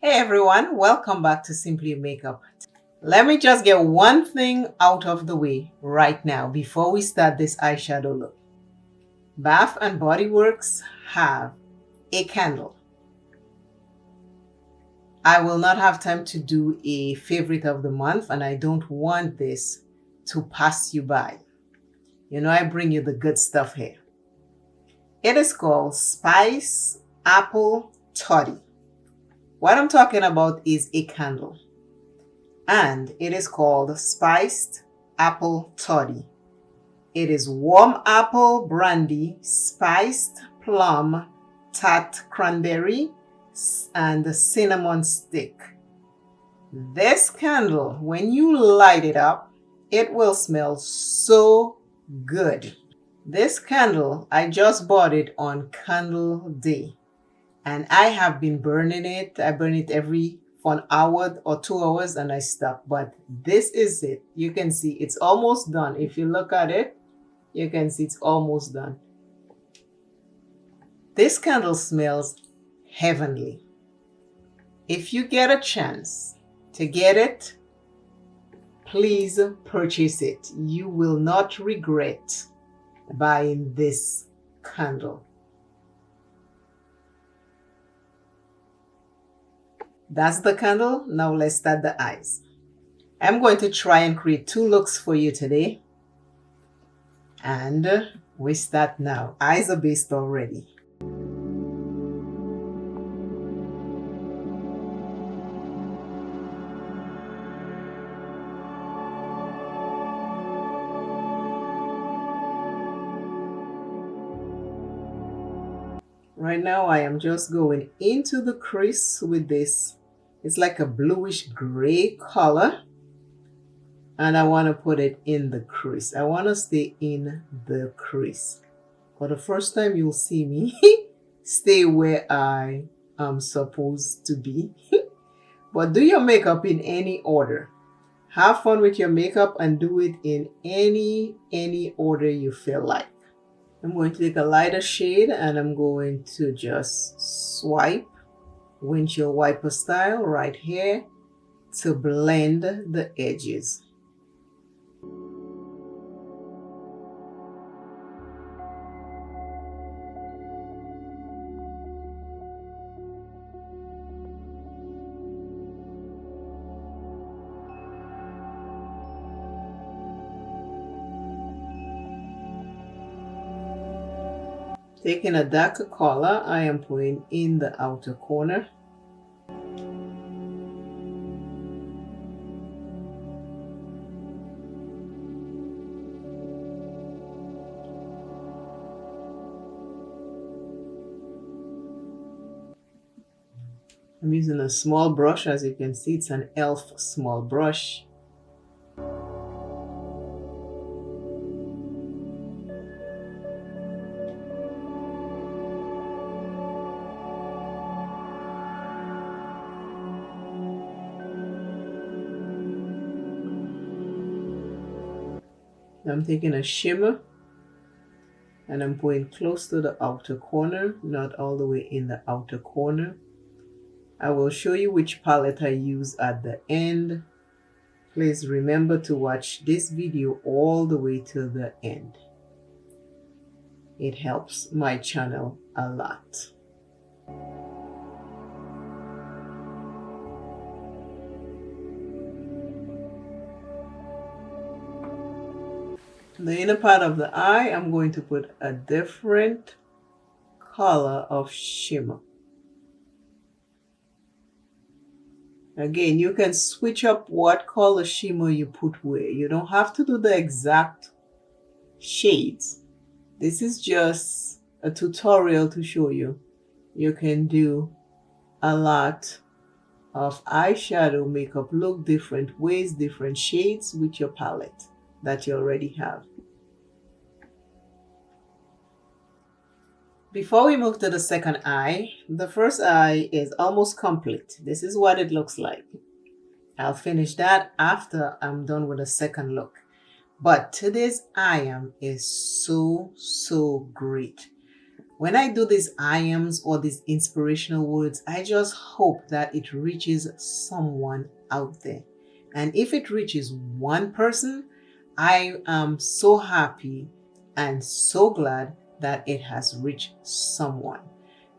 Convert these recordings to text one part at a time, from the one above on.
Hey everyone, welcome back to Simply Makeup. Let me just get one thing out of the way right now before we start this eyeshadow look. Bath and Body Works have a candle. I will not have time to do a favorite of the month, and I don't want this to pass you by. You know, I bring you the good stuff here. It is called Spice Apple Toddy. What I'm talking about is a candle, and it is called Spiced Apple Toddy. It is warm apple brandy, spiced plum, tart cranberry, and cinnamon stick. This candle, when you light it up, it will smell so good. This candle, I just bought it on Candle Day, and I have been burning it. I burn it for an hour or 2 hours and I stop. But this is it. You can see it's almost done. If you look at it, you can see it's almost done. This candle smells heavenly. If you get a chance to get it, please purchase it. You will not regret buying this candle. That's the candle. Now let's start the eyes. I'm going to try and create 2 looks for you today. And we start now. Eyes are based already. Right now I am just going into the crease with this. It's like a bluish gray color. And I want to put it in the crease. I want to stay in the crease. For the first time you'll see me stay where I am supposed to be. But do your makeup in any order. Have fun with your makeup and do it in any order you feel like. I'm going to take a lighter shade and I'm going to just swipe windshield wiper style right here to blend the edges. Taking a darker color, I am putting in the outer corner. I'm using a small brush. As you can see, it's an e.l.f. small brush. I'm taking a shimmer and I'm putting close to the outer corner, not all the way in the outer corner. I will show you which palette I use at the end. Please remember to watch this video all the way to the end. It helps my channel a lot. The inner part of the eye, I'm going to put a different color of shimmer. Again, you can switch up what color shimmer you put where. You don't have to do the exact shades. This is just a tutorial to show you. You can do a lot of eyeshadow makeup look different ways, different shades with your palette that you already have. Before we move to the second eye, the first eye is almost complete. This is what it looks like. I'll finish that after I'm done with the second look. But today's eye is so great. When I do these I ams or these inspirational words, I just hope that it reaches someone out there. And if it reaches one person, I am so happy and so glad that it has reached someone.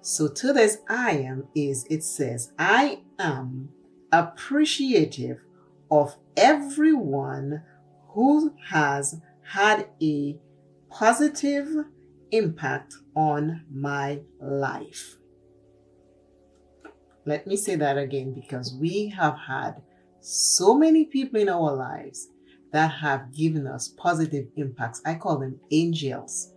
So today's I am is, it says, I am appreciative of everyone who has had a positive impact on my life. Let me say that again, because we have had so many people in our lives that have given us positive impacts. I call them angels.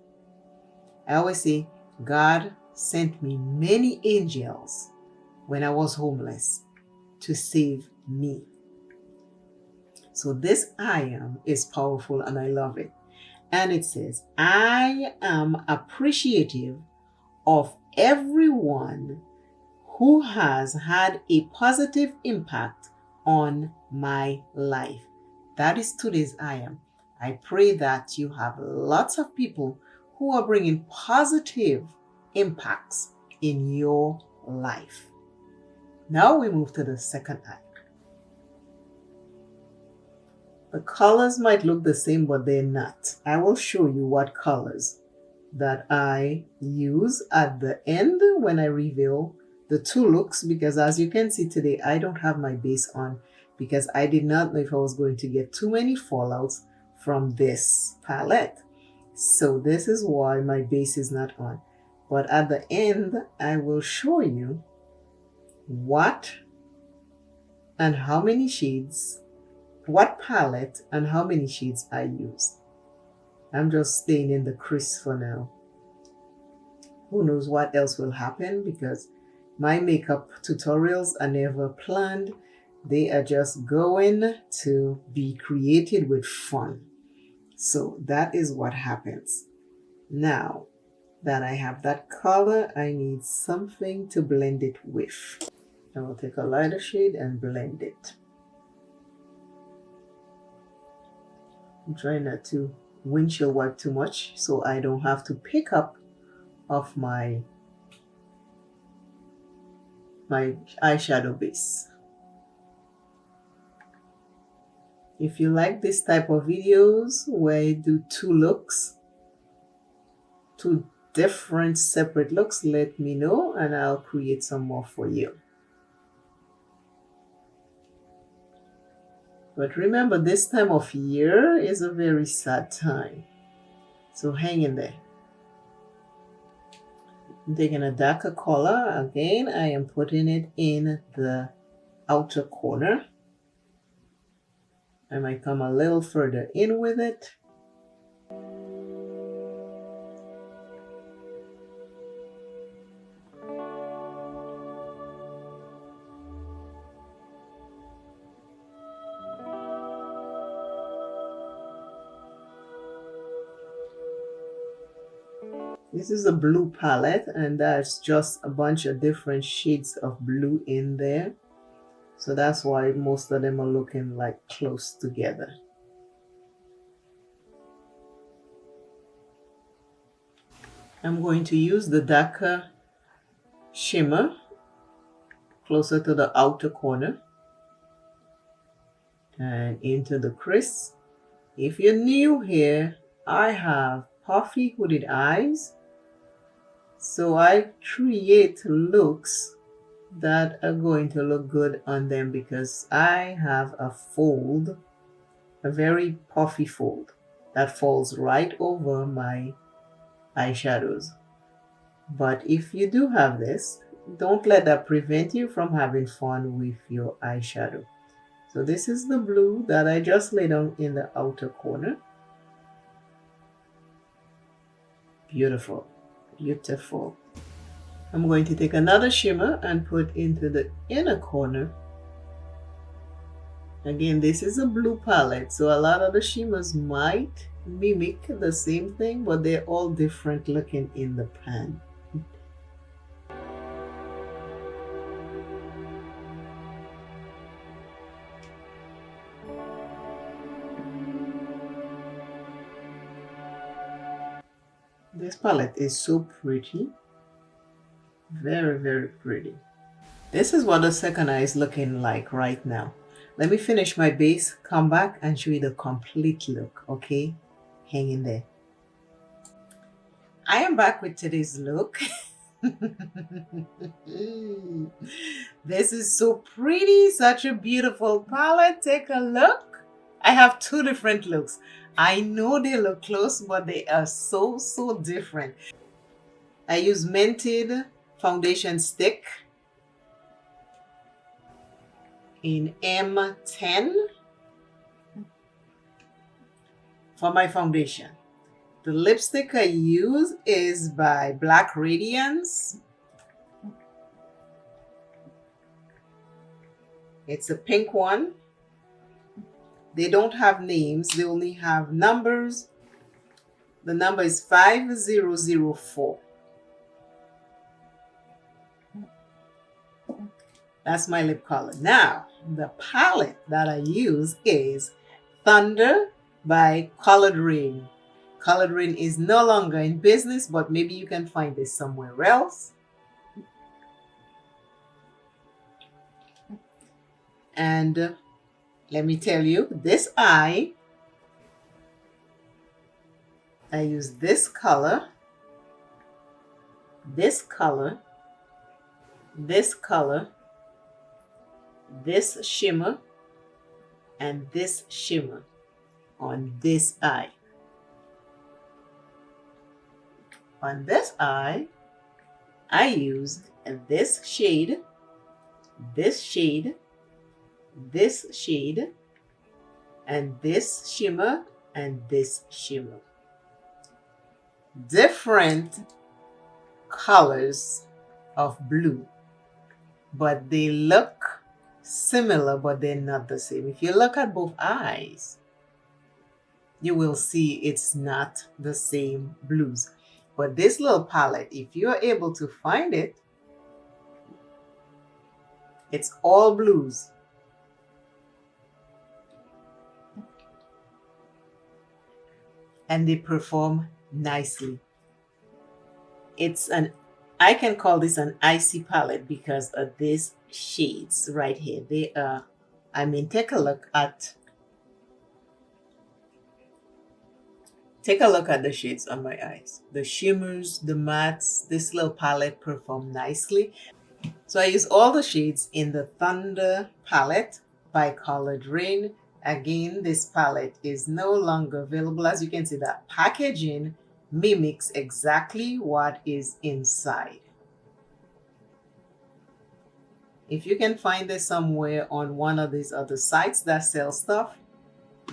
I always say, God sent me many angels when I was homeless to save me. So this I am is powerful and I love it. And it says, I am appreciative of everyone who has had a positive impact on my life. That is today's I am. I pray that you have lots of people who are bringing positive impacts in your life. Now we move to the second I. The colors might look the same, but they're not. I will show you what colors that I use at the end when I reveal the two looks, because as you can see today, I don't have my base on because I did not know if I was going to get too many fallouts from this palette. So this is why my base is not on. But at the end, I will show you what and how many shades, what palette and how many shades I use. I'm just staying in the crease for now. Who knows what else will happen, because my makeup tutorials are never planned. They are just going to be created with fun. So that is what happens. Now that I have that color, I need something to blend it with. I will take a lighter shade and blend it. I'm trying not to windshield wipe too much so I don't have to pick up off my eyeshadow base. If you like this type of videos where I do two looks, two different separate looks, let me know and I'll create some more for you. But remember, this time of year is a very sad time. So hang in there. I'm taking a darker color. Again, I am putting it in the outer corner. I might come a little further in with it. This is a blue palette, and that's just a bunch of different shades of blue in there. So that's why most of them are looking like close together. I'm going to use the darker shimmer closer to the outer corner and into the crease. If you're new here, I have puffy hooded eyes. So I create looks that are going to look good on them because I have a fold, a very puffy fold that falls right over my eyeshadows. But if you do have this, don't let that prevent you from having fun with your eyeshadow. So this is the blue that I just laid on in the outer corner. Beautiful, beautiful. I'm going to take another shimmer and put into the inner corner. Again, this is a blue palette, so a lot of the shimmers might mimic the same thing, but they're all different looking in the pan. This palette is so pretty. Very, very pretty. This is what the second eye is looking like right now. Let me finish my base, come back and show you the complete look, okay? Hang in there. I am back with today's look. This is so pretty, such a beautiful palette. Take a look. I have two different looks. I know they look close, but they are so different. I use Mented foundation stick in M10 for my foundation. The lipstick I use is by Black Radiance. It's a pink one. They don't have names, they only have numbers. The number is 5004. That's my lip color. Now, the palette that I use is Thunder by Colored Rain. Colored Rain is no longer in business, but maybe you can find this somewhere else. And let me tell you, this eye, I use this color, this color, this color, this shimmer, and this shimmer on this eye. On this eye, I use this shade, this shade, this shade, and this shimmer, and this shimmer. Different colors of blue, but they look similar, but they're not the same. If you look at both eyes, you will see it's not the same blues. But this little palette, if you're able to find it, it's all blues. And they perform nicely. I can call this an icy palette because of these shades right here. They are, take a look at the shades on my eyes. The shimmers, the mattes, this little palette perform nicely. So I use all the shades in the Thunder palette by Colored Rain. Again, this palette is no longer available. As you can see, that packaging mimics exactly what is inside. If you can find this somewhere on one of these other sites that sell stuff,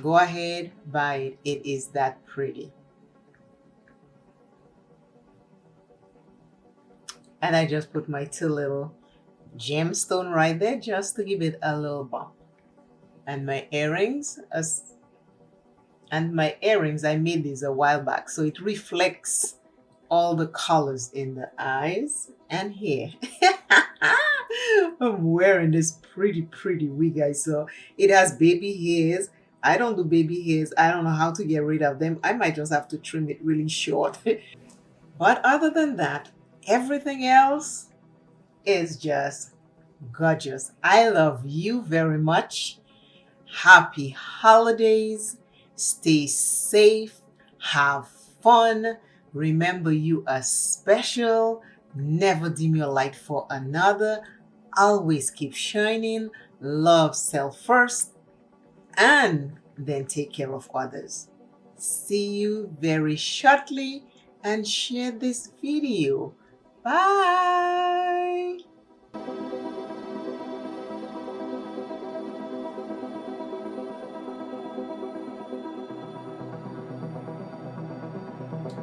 go ahead, buy it. It is that pretty. And I just put my two little gemstone right there just to give it a little bump. And my earrings, I made these a while back, so it reflects all the colors in the eyes and hair. I'm wearing this pretty wig, guys. So it has baby hairs. I don't do baby hairs. I don't know how to get rid of them. I might just have to trim it really short. But other than that, everything else is just gorgeous. I love you very much. Happy holidays. Stay safe. Have fun. Remember, you are special. Never dim your light for another. Always keep shining. Love self first, and then take care of others. See you very shortly, and share this video. Bye.